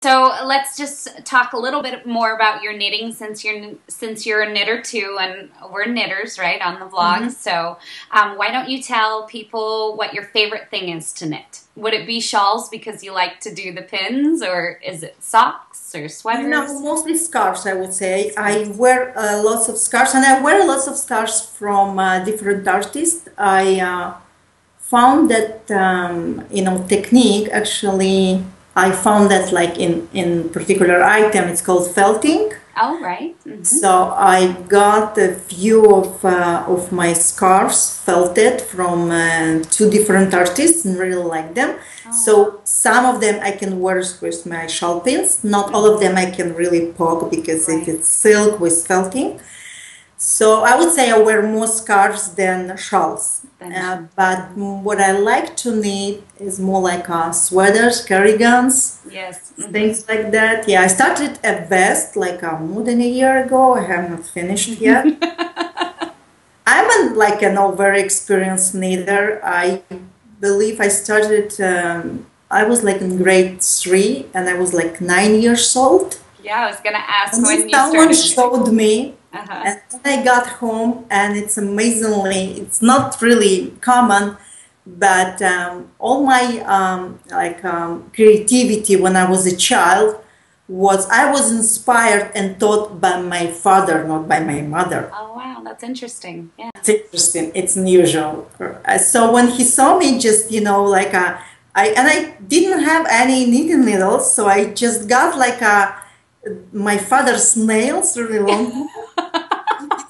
So let's just talk a little bit more about your knitting, since you're a knitter too, and we're knitters, right, on the vlog. So why don't you tell people what your favorite thing is to knit? Would it be shawls because you like to do the pins, or is it socks or sweaters? No, mostly scarves, I would say. I wear lots of scarves, and I wear lots of scarves from different artists. I found that, technique, actually, I found that like in particular item, it's called felting. Oh, right. So I got a few of my scarves felted from two different artists and really like them. So some of them I can wear with my shawl pins. Not all of them I can really poke because if it's silk with felting. So I would say I wear more scarves than shawls. But what I like to knit is more like sweaters, cardigans, things like that. Yeah, I started a vest like more than a year ago. I have not finished yet. I'm like an very experienced knitter. I believe I started, I was like in grade 3 and I was like 9 years old. Yeah, I was going to ask when you started. Someone showed me. And then I got home, and it's amazingly, it's not really common, but all my creativity when I was a child I was inspired and taught by my father, not by my mother. Oh, wow, that's interesting. Yeah. It's interesting. It's unusual. So when he saw me just, I didn't have any knitting needles, so I just got my father's nails really long.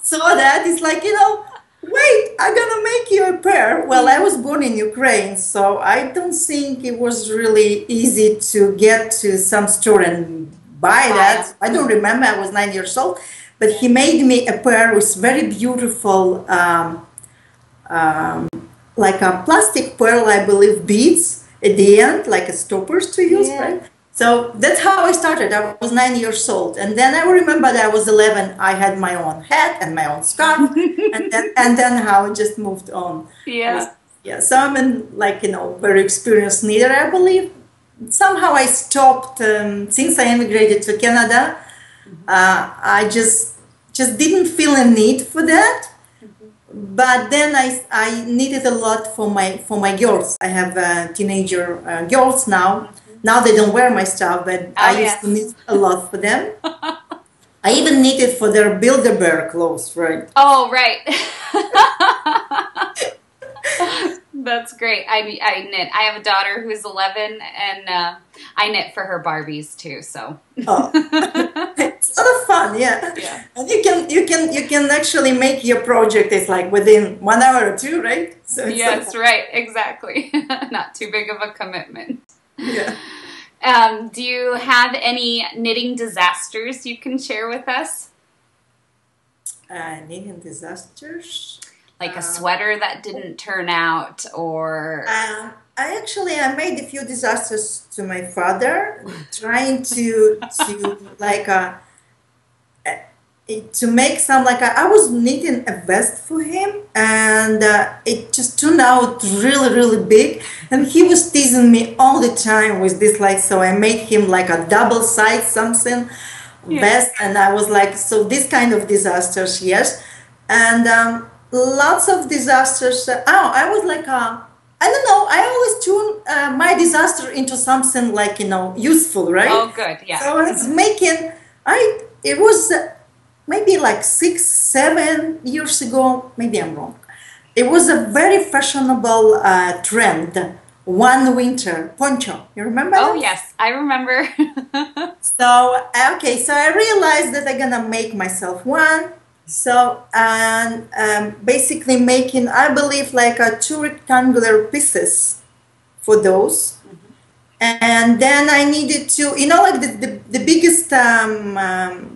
So that is like, wait, I'm gonna make you a pair. Well, I was born in Ukraine, so I don't think it was really easy to get to some store and buy that. I don't remember, I was 9 years old, but he made me a pair with very beautiful, like a plastic pearl, I believe, beads at the end, like a stoppers to use, right? So that's how I started. I was 9 years old, and then I remember that I was 11. I had my own hat and my own scarf, and then how I just moved on. Yeah. So I'm very experienced knitter, I believe. Somehow I stopped since I immigrated to Canada. I just didn't feel a need for that. But then I knitted a lot for my girls. I have teenager girls now. Now they don't wear my stuff, but I used to knit a lot for them. I even knitted for their Build-A-Bear clothes, right? Oh, right. That's great. I knit. I have a daughter who's 11, and I knit for her Barbies too. So. Oh. It's a lot of fun, yeah. And you can actually make your project. It's like within 1 hour or two, right? So yes, right. Exactly. Not too big of a commitment. Yeah. Do you have any knitting disasters you can share with us? Knitting disasters? Like a sweater that didn't turn out, or... I made a few disasters to my father, trying to make some, I was knitting a vest for him, and it just turned out really, really big, and he was teasing me all the time with this, so I made him like a double size something vest, and I was like, so this kind of disasters, yes, and lots of disasters. I was like, I don't know, I always tune my disaster into something useful, right? Oh, good, yeah. So I was making, it was maybe 6-7 years ago, maybe I'm wrong. It was a very fashionable trend, one winter poncho. You remember that? Oh, yes, I remember. So I realized that I'm gonna make myself one. So, and basically making, I believe, 2 rectangular pieces for those. And then I needed to, the biggest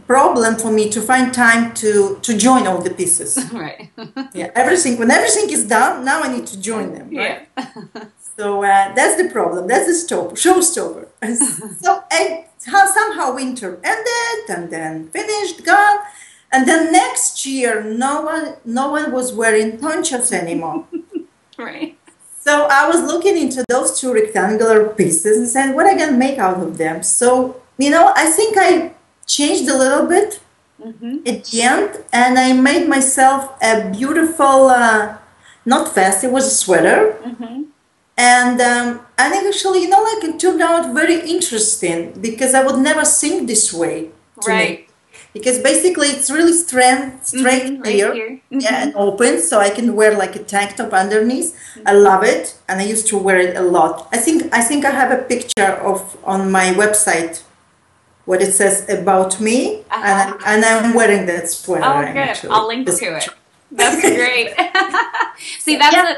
problem for me to find time to join all the pieces. Right. Yeah, when everything is done, now I need to join them, right? Yeah. So that's the problem. That's the showstopper. So somehow winter ended, and then finished, gone. And then next year, no one was wearing ponchos anymore. Right. So I was looking into those 2 rectangular pieces and saying, what am I going to make out of them? So you know, I think I changed a little bit at the end, and I made myself a beautiful, not vest, it was a sweater. And actually, you know, like it turned out very interesting because I would never think this way to Right. knit. Because basically it's really straight Right here, here. yeah, and open, so I can wear like a tank top underneath. I love it, and I used to wear it a lot. I think I have a picture of on my website what it says about me, and I'm wearing that sweater. Oh, good. Actually. I'll link to it. That's great. See, that's Yeah,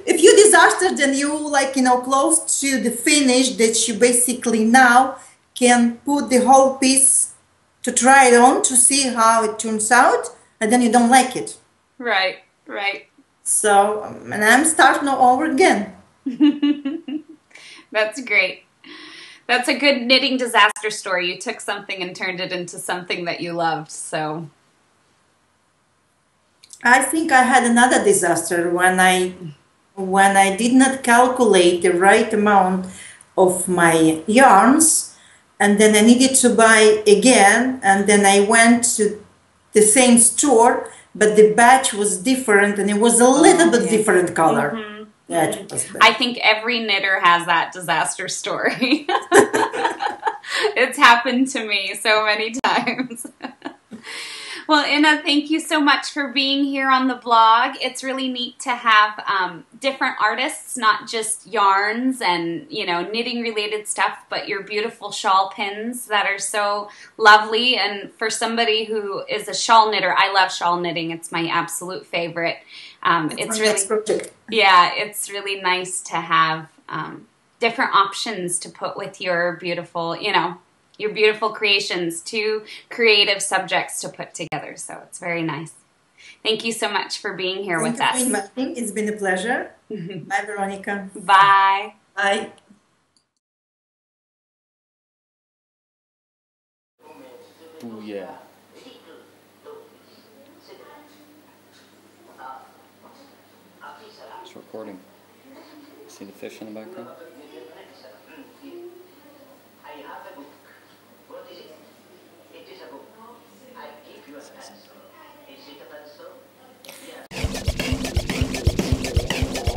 if you disaster, then you like, you know, close to the finish that you basically now can put the whole piece to try it on to see how it turns out, and then you don't like it. right, right. So, and I'm starting all over again. That's great. That's a good knitting disaster story. You took something and turned it into something that you loved. So I think I had another disaster when I did not calculate the right amount of my yarns, and then I needed to buy again, and then I went to the same store, but the batch was different and it was a little bit different color. That was bad. I think every knitter has that disaster story. It's happened to me so many times. Well, Inna, thank you so much for being here on the blog. It's really neat to have different artists, not just yarns and, you know, knitting related stuff, but your beautiful shawl pins that are so lovely. And for somebody who is a shawl knitter, I love shawl knitting. It's my absolute favorite. It's really, next project. yeah, it's really nice to have different options to put with your beautiful, you know, your beautiful creations, two creative subjects to put together. So it's very nice. Thank you so much for being here with us. Thank you for inviting. It's been a pleasure. Bye, Veronica. Bye. Bye. Booyah. It's recording. See the fish in the background? What is it? It is a book. I give you a chance. Is it a pencil? Yes.